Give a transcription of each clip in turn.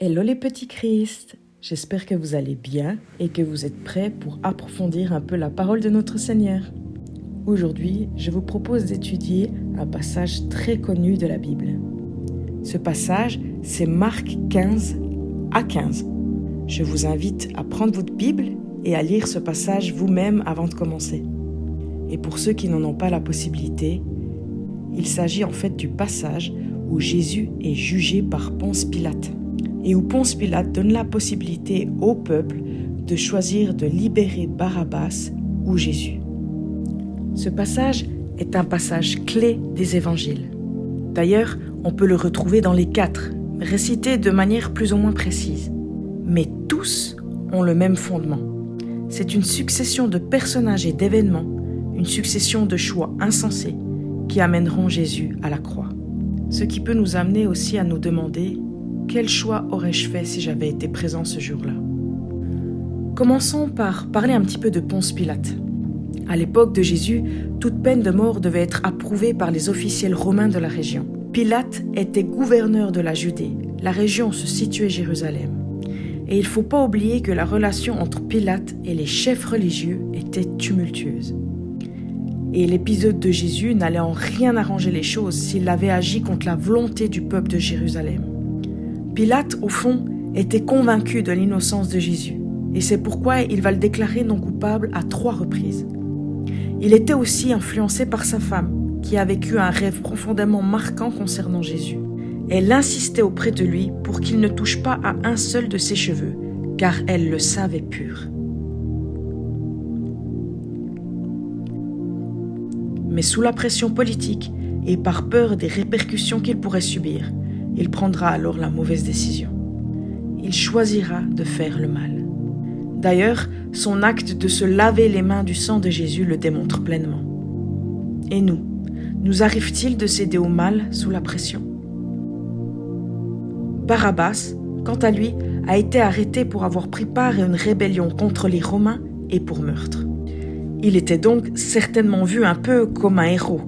Hello les petits Christ, j'espère que vous allez bien et que vous êtes prêts pour approfondir un peu la parole de notre Seigneur. Aujourd'hui, je vous propose d'étudier un passage très connu de la Bible. Ce passage, c'est Marc 15 à 15. Je vous invite à prendre votre Bible et à lire ce passage vous-même avant de commencer. Et pour ceux qui n'en ont pas la possibilité, il s'agit en fait du passage où Jésus est jugé par Ponce Pilate. Et où Ponce Pilate donne la possibilité au peuple de choisir de libérer Barabbas ou Jésus. Ce passage est un passage clé des évangiles. D'ailleurs, on peut le retrouver dans les 4, récités de manière plus ou moins précise. Mais tous ont le même fondement. C'est une succession de personnages et d'événements, une succession de choix insensés qui amèneront Jésus à la croix. Ce qui peut nous amener aussi à nous demander: quel choix aurais-je fait si j'avais été présent ce jour-là? Commençons par parler un petit peu de Ponce Pilate. À l'époque de Jésus, toute peine de mort devait être approuvée par les officiels romains de la région. Pilate était gouverneur de la Judée. La région se situait à Jérusalem. Et il ne faut pas oublier que la relation entre Pilate et les chefs religieux était tumultueuse. Et l'épisode de Jésus n'allait en rien arranger les choses s'il avait agi contre la volonté du peuple de Jérusalem. Pilate, au fond, était convaincu de l'innocence de Jésus, et c'est pourquoi il va le déclarer non coupable à 3 reprises. Il était aussi influencé par sa femme, qui a vécu un rêve profondément marquant concernant Jésus. Elle insistait auprès de lui pour qu'il ne touche pas à un seul de ses cheveux, car elle le savait pur. Mais sous la pression politique et par peur des répercussions qu'il pourrait subir, il prendra alors la mauvaise décision. Il choisira de faire le mal. D'ailleurs, son acte de se laver les mains du sang de Jésus le démontre pleinement. Et nous arrive-t-il de céder au mal sous la pression? Barabbas, quant à lui, a été arrêté pour avoir pris part à une rébellion contre les Romains et pour meurtre. Il était donc certainement vu un peu comme un héros.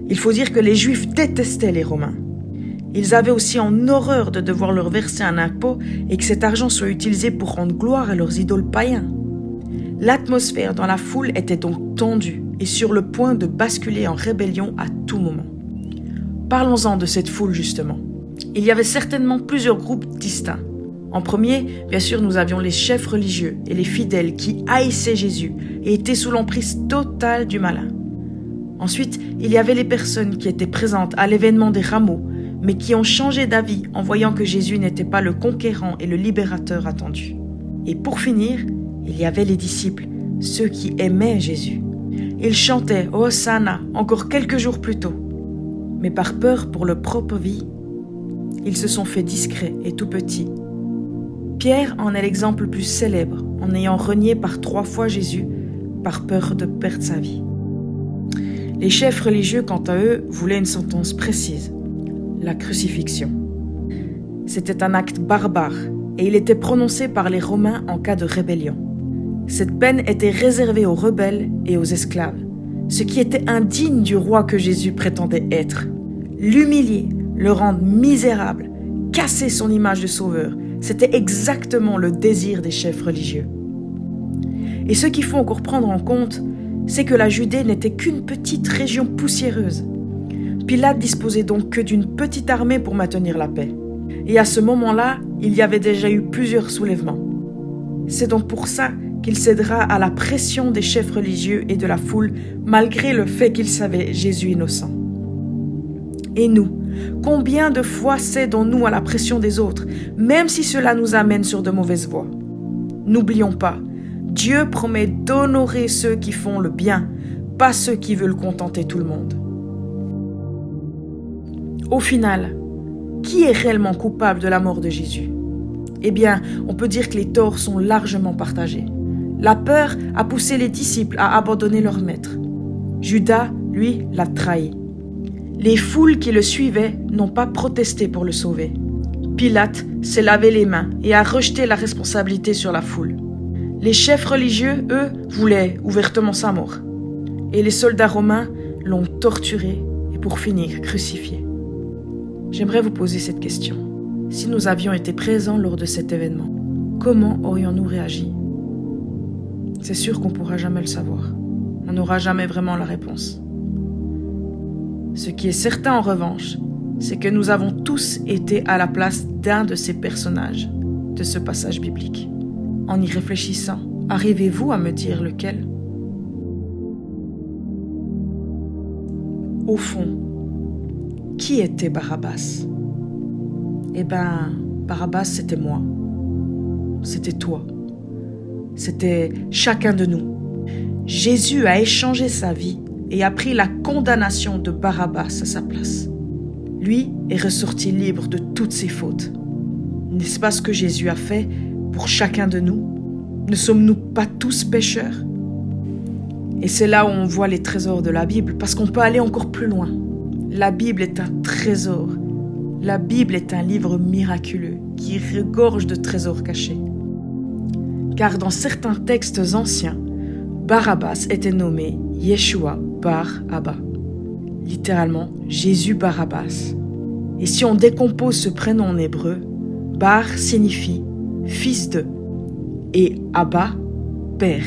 Il faut dire que les Juifs détestaient les Romains. Ils avaient aussi en horreur de devoir leur verser un impôt et que cet argent soit utilisé pour rendre gloire à leurs idoles païens. L'atmosphère dans la foule était donc tendue et sur le point de basculer en rébellion à tout moment. Parlons-en de cette foule justement. Il y avait certainement plusieurs groupes distincts. En premier, bien sûr, nous avions les chefs religieux et les fidèles qui haïssaient Jésus et étaient sous l'emprise totale du malin. Ensuite, il y avait les personnes qui étaient présentes à l'événement des rameaux, mais qui ont changé d'avis en voyant que Jésus n'était pas le conquérant et le libérateur attendu. Et pour finir, il y avait les disciples, ceux qui aimaient Jésus. Ils chantaient « Hosanna » encore quelques jours plus tôt. Mais par peur pour leur propre vie, ils se sont fait discrets et tout petits. Pierre en est l'exemple le plus célèbre, en ayant renié par 3 fois Jésus par peur de perdre sa vie. Les chefs religieux, quant à eux, voulaient une sentence précise: la crucifixion. C'était un acte barbare et il était prononcé par les Romains en cas de rébellion. Cette peine était réservée aux rebelles et aux esclaves, ce qui était indigne du roi que Jésus prétendait être. L'humilier, le rendre misérable, casser son image de sauveur, c'était exactement le désir des chefs religieux. Et ce qu'il faut encore prendre en compte, c'est que la Judée n'était qu'une petite région poussiéreuse. Pilate disposait donc que d'une petite armée pour maintenir la paix. Et à ce moment-là, il y avait déjà eu plusieurs soulèvements. C'est donc pour ça qu'il cédera à la pression des chefs religieux et de la foule, malgré le fait qu'il savait Jésus innocent. Et nous, combien de fois cédons-nous à la pression des autres, même si cela nous amène sur de mauvaises voies? N'oublions pas, Dieu promet d'honorer ceux qui font le bien, pas ceux qui veulent contenter tout le monde. Au final, qui est réellement coupable de la mort de Jésus? Eh bien, on peut dire que les torts sont largement partagés. La peur a poussé les disciples à abandonner leur maître. Judas, lui, l'a trahi. Les foules qui le suivaient n'ont pas protesté pour le sauver. Pilate s'est lavé les mains et a rejeté la responsabilité sur la foule. Les chefs religieux, eux, voulaient ouvertement sa mort. Et les soldats romains l'ont torturé et pour finir crucifié. J'aimerais vous poser cette question. Si nous avions été présents lors de cet événement, comment aurions-nous réagi? C'est sûr qu'on ne pourra jamais le savoir. On n'aura jamais vraiment la réponse. Ce qui est certain en revanche, c'est que nous avons tous été à la place d'un de ces personnages de ce passage biblique. En y réfléchissant, arrivez-vous à me dire lequel? Au fond, qui était Barabbas? Eh bien, Barabbas, c'était moi. C'était toi. C'était chacun de nous. Jésus a échangé sa vie et a pris la condamnation de Barabbas à sa place. Lui est ressorti libre de toutes ses fautes. N'est-ce pas ce que Jésus a fait pour chacun de nous? Ne sommes-nous pas tous pécheurs? Et c'est là où on voit les trésors de la Bible, parce qu'on peut aller encore plus loin. La Bible est un trésor. La Bible est un livre miraculeux qui regorge de trésors cachés. Car dans certains textes anciens, Barabbas était nommé Yeshua Bar Abba, littéralement Jésus Barabbas. Et si on décompose ce prénom en hébreu, Bar signifie fils de et Abba, père.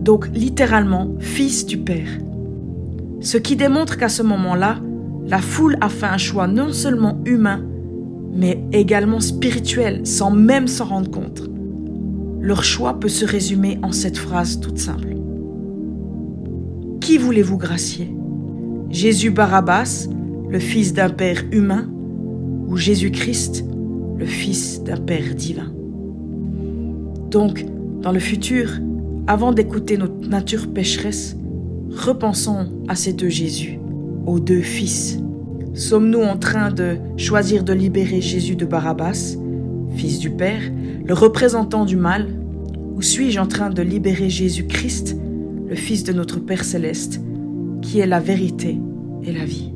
Donc littéralement fils du père. Ce qui démontre qu'à ce moment-là, la foule a fait un choix non seulement humain, mais également spirituel, sans même s'en rendre compte. Leur choix peut se résumer en cette phrase toute simple. Qui voulez-vous gracier? Jésus Barabbas, le fils d'un père humain, ou Jésus-Christ, le fils d'un père divin? Donc, dans le futur, avant d'écouter notre nature pécheresse, repensons à ces deux Jésus, aux deux fils. Sommes-nous en train de choisir de libérer Jésus de Barabbas, fils du Père, le représentant du mal, ou suis-je en train de libérer Jésus-Christ, le Fils de notre Père céleste, qui est la vérité et la vie?